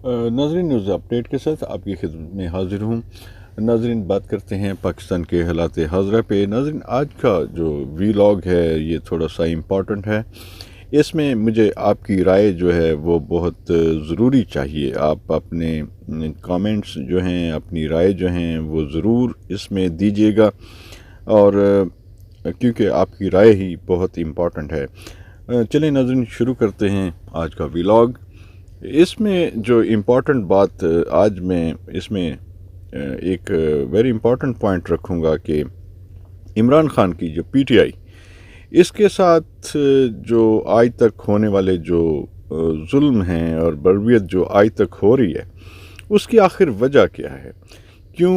ناظرین، news update کے ساتھ آپ کی خدمت میں حاضر ہوں۔ ناظرین، بات کرتے ہیں پاکستان کے حالات حاضرہ پہ۔ ناظرین، آج کا جو ویلاگ ہے یہ تھوڑا سا امپورٹنٹ ہے۔ اس میں مجھے آپ کی رائے جو ہے وہ بہت ضروری چاہیے۔ آپ اپنے کامنٹس جو ہیں، اپنی رائے جو ہیں وہ ضرور اس میں دیجیے گا، اور کیونکہ آپ کی رائے ہی بہت امپورٹنٹ ہے۔ چلیں ناظرین، شروع کرتے ہیں آج کا ویلاگ۔ اس میں جو امپورٹنٹ بات آج میں اس میں ایک ویری امپورٹنٹ پوائنٹ رکھوں گا کہ عمران خان کی جو پی ٹی آئی، اس کے ساتھ جو آج تک ہونے والے جو ظلم ہیں اور بربریت جو آج تک ہو رہی ہے، اس کی آخر وجہ کیا ہے؟ کیوں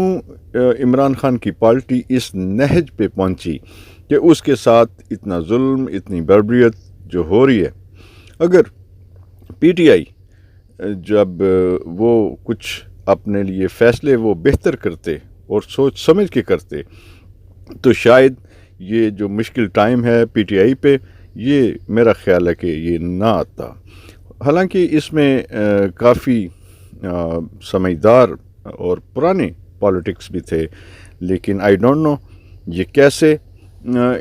عمران خان کی پارٹی اس نہج پہ پہنچی کہ اس کے ساتھ اتنا ظلم، اتنی بربریت جو ہو رہی ہے؟ اگر پی ٹی آئی جب وہ کچھ اپنے لیے فیصلے وہ بہتر کرتے اور سوچ سمجھ کے کرتے، تو شاید یہ جو مشکل ٹائم ہے پی ٹی آئی پہ، یہ میرا خیال ہے کہ یہ نہ آتا۔ حالانکہ اس میں کافی سمجھدار اور پرانے پالیٹکس بھی تھے، لیکن آئی ڈونٹ نو یہ کیسے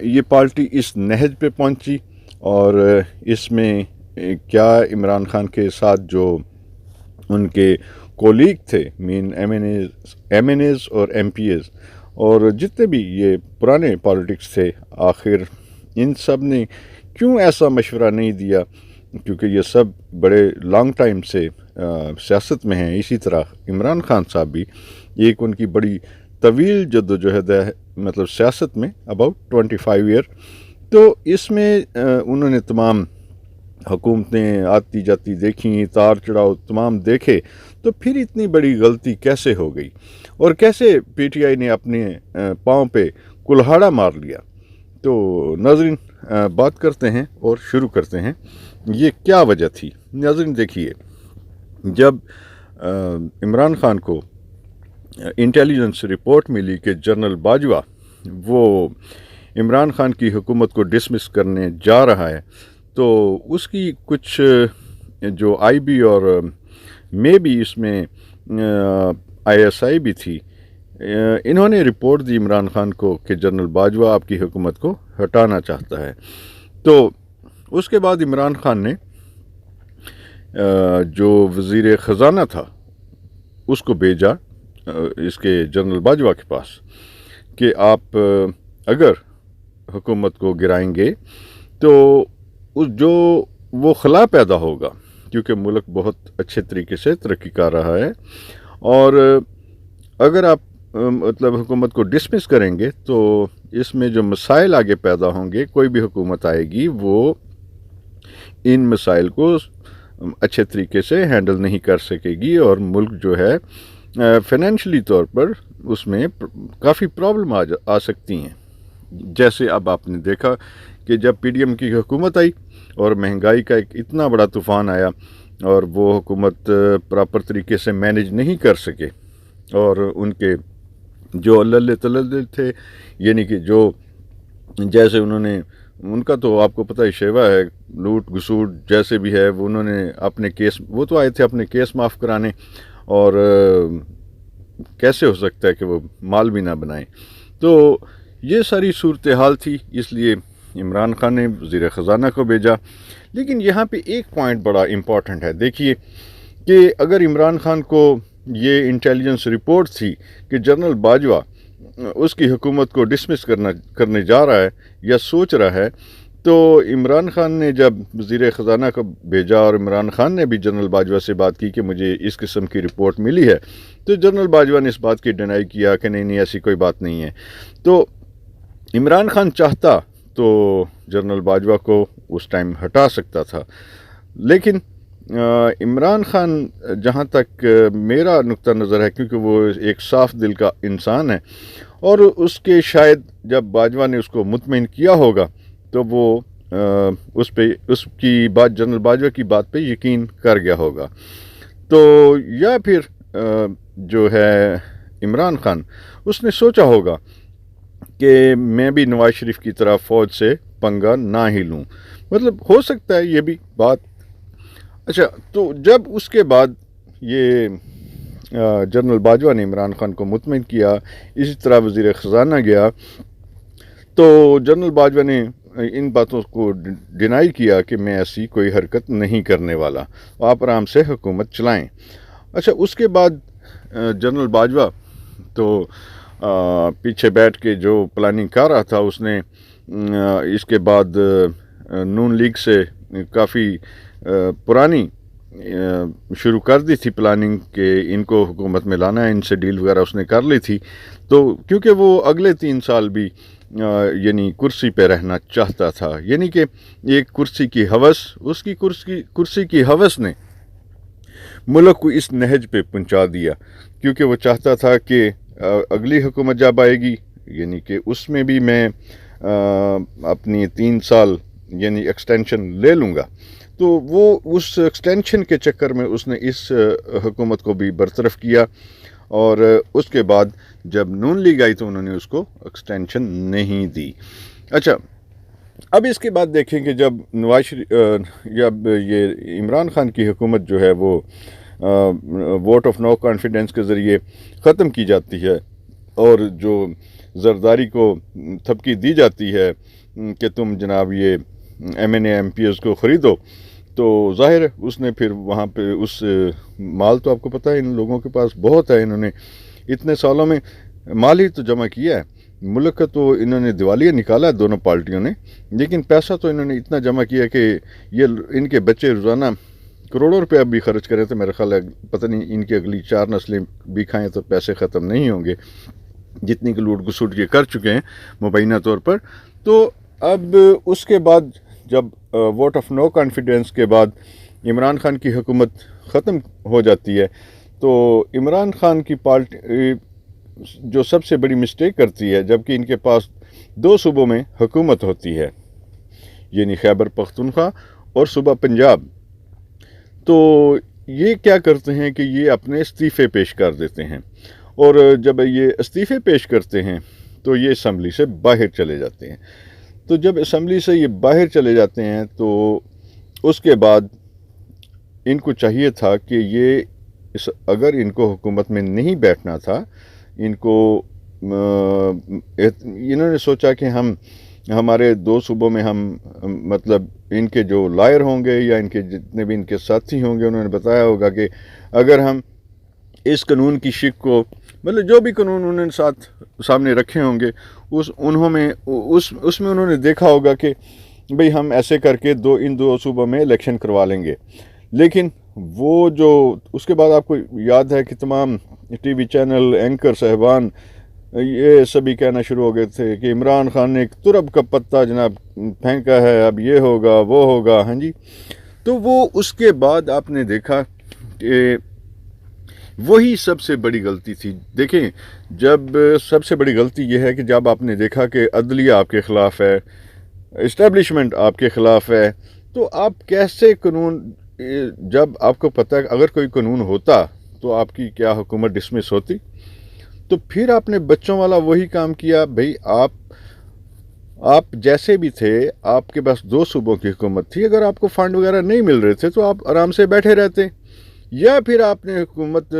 یہ پارٹی اس نہج پہ پہنچی، اور اس میں کیا عمران خان کے ساتھ جو ان کے کولیگ تھے، مین ایم این ایز اور ایم پی ایز اور جتنے بھی یہ پرانے پالیٹکس تھے، آخر ان سب نے کیوں ایسا مشورہ نہیں دیا؟ کیونکہ یہ سب بڑے لانگ ٹائم سے سیاست میں ہیں۔ اسی طرح عمران خان صاحب بھی ایک ان کی بڑی طویل جدوجہد ہے، مطلب سیاست میں اباؤٹ 25 ایئر۔ تو اس میں انہوں نے تمام حکومتیں آتی جاتی دیکھیں، تار چڑھاؤ تمام دیکھے، تو پھر اتنی بڑی غلطی کیسے ہو گئی، اور کیسے پی ٹی آئی نے اپنے پاؤں پہ کلہاڑا مار لیا؟ تو ناظرین، بات کرتے ہیں اور شروع کرتے ہیں یہ کیا وجہ تھی۔ ناظرین دیکھیے، جب عمران خان کو انٹیلیجنس رپورٹ ملی کہ جنرل باجوہ وہ عمران خان کی حکومت کو ڈسمس کرنے جا رہا ہے، تو اس کی کچھ جو آئی بی اور میں بھی اس میں آئی ایس آئی بھی تھی، انہوں نے رپورٹ دی عمران خان کو کہ جنرل باجوہ آپ کی حکومت کو ہٹانا چاہتا ہے۔ تو اس کے بعد عمران خان نے جو وزیر خزانہ تھا اس کو بھیجا اس کے جنرل باجوہ کے پاس کہ آپ اگر حکومت کو گرائیں گے تو جو وہ خلا پیدا ہوگا، کیونکہ ملک بہت اچھے طریقے سے ترقی کر رہا ہے، اور اگر آپ مطلب حکومت کو ڈسمس کریں گے تو اس میں جو مسائل آگے پیدا ہوں گے، کوئی بھی حکومت آئے گی وہ ان مسائل کو اچھے طریقے سے ہینڈل نہیں کر سکے گی، اور ملک جو ہے فائنینشلی طور پر اس میں کافی پرابلم آ سکتی ہیں۔ جیسے اب آپ نے دیکھا کہ جب پی ڈی ایم کی حکومت آئی اور مہنگائی کا ایک اتنا بڑا طوفان آیا، اور وہ حکومت پراپر طریقے سے مینیج نہیں کر سکے، اور ان کے جو اللہ تلل تھے، یعنی کہ جو جیسے ان کا تو آپ کو پتہ ہی شیوا ہے، لوٹ گسوٹ جیسے بھی ہے، وہ انہوں نے اپنے کیس، وہ تو آئے تھے اپنے کیس معاف کرانے، اور کیسے ہو سکتا ہے کہ وہ مال بھی نہ بنائیں؟ تو یہ ساری صورتحال تھی، اس لیے عمران خان نے وزیر خزانہ کو بھیجا۔ لیکن یہاں پہ ایک پوائنٹ بڑا امپورٹنٹ ہے، دیکھیے کہ اگر عمران خان کو یہ انٹیلیجنس رپورٹ تھی کہ جنرل باجوہ اس کی حکومت کو ڈسمس کرنے جا رہا ہے یا سوچ رہا ہے، تو عمران خان نے جب وزیر خزانہ کو بھیجا اور عمران خان نے بھی جنرل باجوہ سے بات کی کہ مجھے اس قسم کی رپورٹ ملی ہے، تو جنرل باجوہ نے اس بات کی ڈینائی کیا کہ نہیں ایسی کوئی بات نہیں ہے۔ تو عمران خان چاہتا تو جنرل باجوہ کو اس ٹائم ہٹا سکتا تھا، لیکن عمران خان، جہاں تک میرا نقطہ نظر ہے، کیونکہ وہ ایک صاف دل کا انسان ہے، اور اس کے شاید جب باجوہ نے اس کو مطمئن کیا ہوگا تو وہ اس کی بات، جنرل باجوہ کی بات پہ یقین کر گیا ہوگا۔ تو یا پھر جو ہے عمران خان، اس نے سوچا ہوگا کہ میں بھی نواز شریف کی طرح فوج سے پنگا نہ ہی لوں، مطلب ہو سکتا ہے یہ بھی بات۔ اچھا، تو جب اس کے بعد یہ جنرل باجوہ نے عمران خان کو مطمئن کیا، اسی طرح وزیر خزانہ گیا تو جنرل باجوہ نے ان باتوں کو ڈینائی کیا کہ میں ایسی کوئی حرکت نہیں کرنے والا، آپ آرام سے حکومت چلائیں۔ اچھا، اس کے بعد جنرل باجوہ تو پیچھے بیٹھ کے جو پلاننگ کر رہا تھا، اس نے اس کے بعد نون لیگ سے کافی پرانی شروع کر دی تھی پلاننگ کہ ان کو حکومت میں لانا ہے، ان سے ڈیل وغیرہ اس نے کر لی تھی، تو کیونکہ وہ اگلے 3 سال بھی یعنی کرسی پہ رہنا چاہتا تھا، یعنی کہ ایک کرسی کی ہوس، اس کی کرسی کی ہوس نے ملک کو اس نہج پہ پہنچا دیا، کیونکہ وہ چاہتا تھا کہ اگلی حکومت جب آئے گی یعنی کہ اس میں بھی میں اپنی 3 سال یعنی ایکسٹینشن لے لوں گا، تو وہ اس ایکسٹینشن کے چکر میں اس نے اس حکومت کو بھی برطرف کیا، اور اس کے بعد جب نون لیگ آئی تو انہوں نے اس کو ایکسٹینشن نہیں دی۔ اچھا، اب اس کے بعد دیکھیں کہ جب جب یہ عمران خان کی حکومت جو ہے وہ ووٹ آف نو کانفیڈنس کے ذریعے ختم کی جاتی ہے، اور جو زرداری کو تھپکی دی جاتی ہے کہ تم جناب یہ ایم پی ایز کو خریدو، تو ظاہر اس نے پھر وہاں پہ اس مال تو آپ کو پتہ ہے ان لوگوں کے پاس بہت ہے، انہوں نے اتنے سالوں میں مال ہی تو جمع کیا ہے، ملک کا تو انہوں نے دیوالیہ نکالا ہے دونوں پارٹیوں نے، لیکن پیسہ تو انہوں نے اتنا جمع کیا کہ یہ ان کے بچے روزانہ کروڑوں روپے بھی خرچ کریں تو میرا خیال ہے پتہ نہیں ان کی اگلی 4 نسلیں بھی کھائیں تو پیسے ختم نہیں ہوں گے، جتنی کہ لوٹ گسوٹ یہ کر چکے ہیں مبینہ طور پر۔ تو اب اس کے بعد جب ووٹ آف نو کانفیڈنس کے بعد عمران خان کی حکومت ختم ہو جاتی ہے، تو عمران خان کی پارٹی جو سب سے بڑی مسٹیک کرتی ہے، جبکہ ان کے پاس 2 صوبوں میں حکومت ہوتی ہے یعنی خیبر پختونخوا اور صوبہ پنجاب، تو یہ کیا کرتے ہیں کہ یہ اپنے استعفے پیش کر دیتے ہیں، اور جب یہ استعفے پیش کرتے ہیں تو یہ اسمبلی سے باہر چلے جاتے ہیں۔ تو جب اسمبلی سے یہ باہر چلے جاتے ہیں تو اس کے بعد ان کو چاہیے تھا کہ یہ اگر ان کو حکومت میں نہیں بیٹھنا تھا، ان کو انہوں نے سوچا کہ ہمارے 2 صوبوں میں ہم مطلب ان کے جو لائر ہوں گے یا ان کے جتنے بھی ان کے ساتھی ہوں گے، انہوں نے بتایا ہوگا کہ اگر ہم اس قانون کی شک کو مطلب جو بھی قانون انہوں نے سامنے رکھے ہوں گے اس میں انہوں نے دیکھا ہوگا کہ بھئی ہم ایسے کر کے ان 2 صوبوں میں الیکشن کروا لیں گے، لیکن وہ جو اس کے بعد آپ کو یاد ہے کہ تمام ٹی وی چینل اینکر صاحبان یہ سبھی کہنا شروع ہو گئے تھے کہ عمران خان نے ایک ترب کا پتہ جناب پھینکا ہے، اب یہ ہوگا وہ ہوگا، ہاں جی۔ تو وہ اس کے بعد آپ نے دیکھا کہ وہی سب سے بڑی غلطی تھی۔ دیکھیں، جب سب سے بڑی غلطی یہ ہے کہ جب آپ نے دیکھا کہ عدلیہ آپ کے خلاف ہے، اسٹیبلشمنٹ آپ کے خلاف ہے، تو آپ کیسے قانون، جب آپ کو پتہ ہے اگر کوئی قانون ہوتا تو آپ کی کیا حکومت ڈسمس ہوتی؟ تو پھر آپ نے بچوں والا وہی کام کیا، بھئی آپ جیسے بھی تھے، آپ کے پاس 2 صوبوں کی حکومت تھی، اگر آپ کو فنڈ وغیرہ نہیں مل رہے تھے تو آپ آرام سے بیٹھے رہتے، یا پھر آپ نے حکومت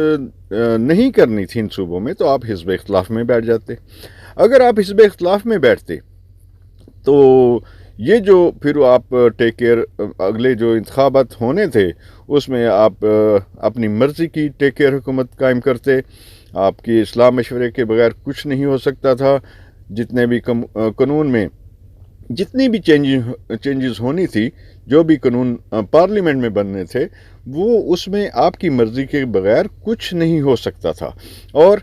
نہیں کرنی تھی ان صوبوں میں تو آپ حزب اختلاف میں بیٹھ جاتے۔ اگر آپ حزب اختلاف میں بیٹھتے تو یہ جو پھر آپ ٹیک کیئر اگلے جو انتخابات ہونے تھے اس میں آپ اپنی مرضی کی ٹیک کیئر حکومت قائم کرتے، آپ کی اصلاح مشورے کے بغیر کچھ نہیں ہو سکتا تھا، جتنے بھی قانون میں جتنی بھی چینجز ہونی تھی، جو بھی قانون پارلیمنٹ میں بننے تھے، وہ اس میں آپ کی مرضی کے بغیر کچھ نہیں ہو سکتا تھا، اور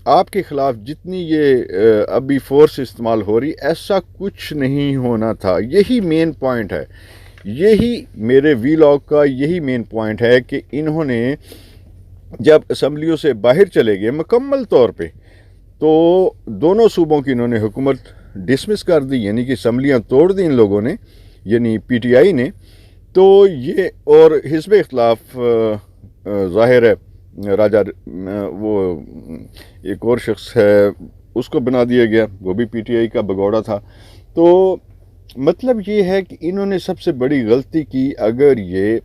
آپ کے خلاف جتنی یہ ابھی فورس استعمال ہو رہی ایسا کچھ نہیں ہونا تھا۔ یہی مین پوائنٹ ہے، یہی میرے وی لاگ کا یہی مین پوائنٹ ہے کہ انہوں نے جب اسمبلیوں سے باہر چلے گئے مکمل طور پہ، تو دونوں صوبوں کی انہوں نے حکومت ڈسمس کر دی، یعنی کہ اسمبلیاں توڑ دی ان لوگوں نے، یعنی پی ٹی آئی نے، تو یہ اور حزب اختلاف ظاہر ہے راجہ وہ ایک اور شخص ہے اس کو بنا دیا گیا، وہ بھی پی ٹی آئی کا بگوڑا تھا۔ تو مطلب یہ ہے کہ انہوں نے سب سے بڑی غلطی کی، اگر یہ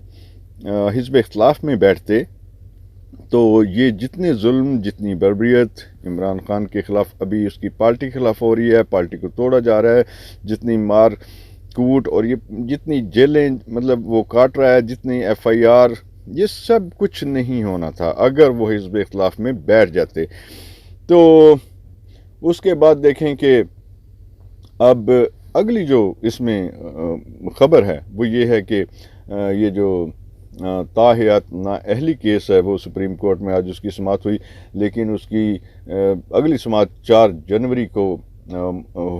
حزب اختلاف میں بیٹھتے تو یہ جتنے ظلم، جتنی بربریت عمران خان کے خلاف ابھی اس کی پارٹی کے خلاف ہو رہی ہے، پارٹی کو توڑا جا رہا ہے، جتنی مار کوٹ اور یہ جتنی جیلیں مطلب وہ کاٹ رہا ہے، جتنی FIR، یہ سب کچھ نہیں ہونا تھا اگر وہ حزب اختلاف میں بیٹھ جاتے۔ تو اس کے بعد دیکھیں کہ اب اگلی جو اس میں خبر ہے وہ یہ ہے کہ یہ جو تاحیات نااہلی کیس ہے وہ سپریم کورٹ میں آج اس کی سماعت ہوئی، لیکن اس کی اگلی سماعت 4 جنوری کو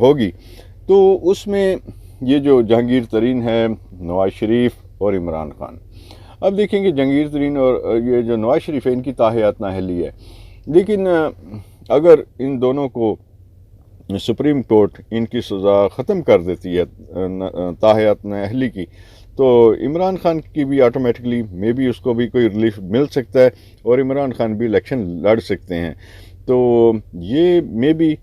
ہوگی۔ تو اس میں یہ جو جہانگیر ترین ہے، نواز شریف اور عمران خان، اب دیکھیں کہ جہانگیر ترین اور یہ جو نواز شریف ہے ان کی تاحیات نااہلی ہے، لیکن اگر ان دونوں کو سپریم کورٹ ان کی سزا ختم کر دیتی ہے تاحیات نااہلی کی، تو عمران خان کی بھی آٹومیٹکلی مے بی اس کو بھی کوئی ریلیف مل سکتا ہے اور عمران خان بھی الیکشن لڑ سکتے ہیں۔ تو یہ مے بی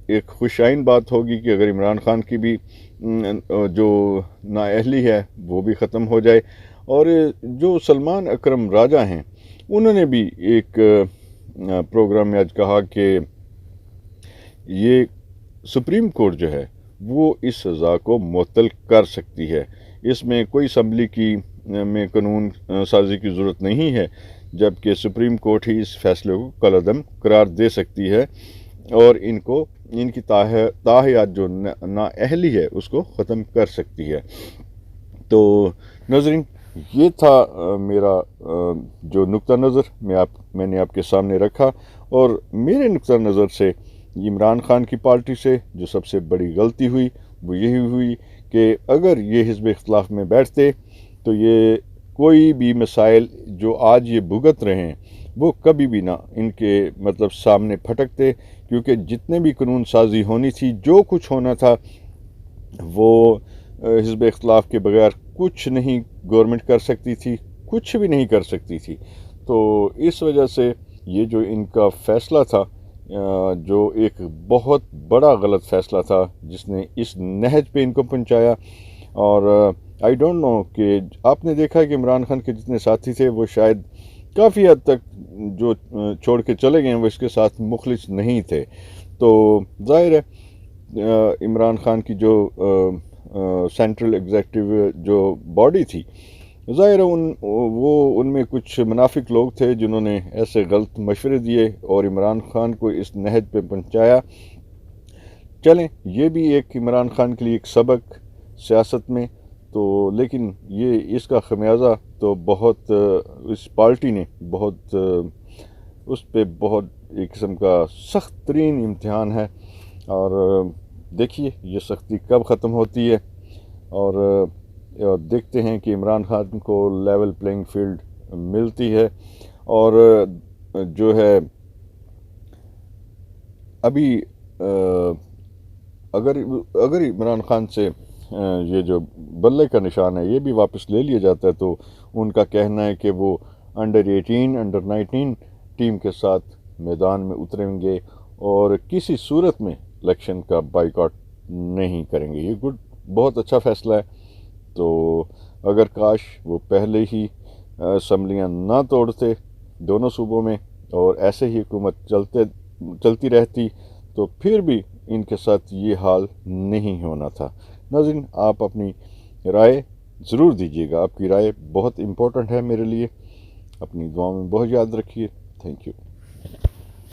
ایک خوشائن بات ہوگی کہ اگر عمران خان کی بھی جو نااہلی ہے وہ بھی ختم ہو جائے۔ اور جو سلمان اکرم راجہ ہیں انہوں نے بھی ایک پروگرام میں آج کہا کہ یہ سپریم کورٹ جو ہے وہ اس سزا کو معطل کر سکتی ہے، اس میں کوئی اسمبلی کی میں قانون سازی کی ضرورت نہیں ہے، جبکہ سپریم کورٹ ہی اس فیصلے کو کالعدم قرار دے سکتی ہے اور ان کی تاحیات جو نااہلی ہے اس کو ختم کر سکتی ہے۔ تو ناظرین، یہ تھا میرا جو نقطہ نظر میں نے آپ کے سامنے رکھا، اور میرے نقطہ نظر سے عمران خان کی پارٹی سے جو سب سے بڑی غلطی ہوئی وہ یہی ہوئی کہ اگر یہ حزب اختلاف میں بیٹھتے تو یہ کوئی بھی مسائل جو آج یہ بھگت رہے ہیں وہ کبھی بھی نہ ان کے مطلب سامنے پھٹکتے، کیونکہ جتنے بھی قانون سازی ہونی تھی، جو کچھ ہونا تھا، وہ حزب اختلاف کے بغیر کچھ نہیں گورنمنٹ کر سکتی تھی، کچھ بھی نہیں کر سکتی تھی۔ تو اس وجہ سے یہ جو ان کا فیصلہ تھا، جو ایک بہت بڑا غلط فیصلہ تھا جس نے اس نہج پہ ان کو پہنچایا۔ اور آئی ڈونٹ نو کہ آپ نے دیکھا کہ عمران خان کے جتنے ساتھی تھے وہ شاید کافی حد تک جو چھوڑ کے چلے گئے ہیں وہ اس کے ساتھ مخلص نہیں تھے۔ تو ظاہر ہے عمران خان کی جو سینٹرل ایگزیکٹو جو باڈی تھی، ظاہر ہے ان میں کچھ منافق لوگ تھے جنہوں نے ایسے غلط مشورے دیے اور عمران خان کو اس نہج پہ پہنچایا۔ چلیں، یہ بھی ایک عمران خان کے لیے ایک سبق سیاست میں، تو لیکن یہ اس کا خمیازہ تو بہت اس پارٹی نے بہت اس پہ بہت ایک قسم کا سخت ترین امتحان ہے، اور دیکھیے یہ سختی کب ختم ہوتی ہے، اور دیکھتے ہیں کہ عمران خان کو لیول پلینگ فیلڈ ملتی ہے۔ اور جو ہے ابھی اگر عمران خان سے یہ جو بلے کا نشان ہے یہ بھی واپس لے لیا جاتا ہے، تو ان کا کہنا ہے کہ وہ انڈر 18 انڈر 19 ٹیم کے ساتھ میدان میں اتریں گے اور کسی صورت میں الیکشن کا بائیکاٹ نہیں کریں گے۔ یہ بہت اچھا فیصلہ ہے۔ تو اگر کاش وہ پہلے ہی اسمبلیاں نہ توڑتے دونوں صوبوں میں اور ایسے ہی حکومت چلتی رہتی تو پھر بھی ان کے ساتھ یہ حال نہیں ہونا تھا۔ ناظرین، آپ اپنی رائے ضرور دیجیے گا، آپ کی رائے بہت امپورٹنٹ ہے میرے لیے۔ اپنی دعاؤں میں بہت یاد رکھیے۔ Thank you.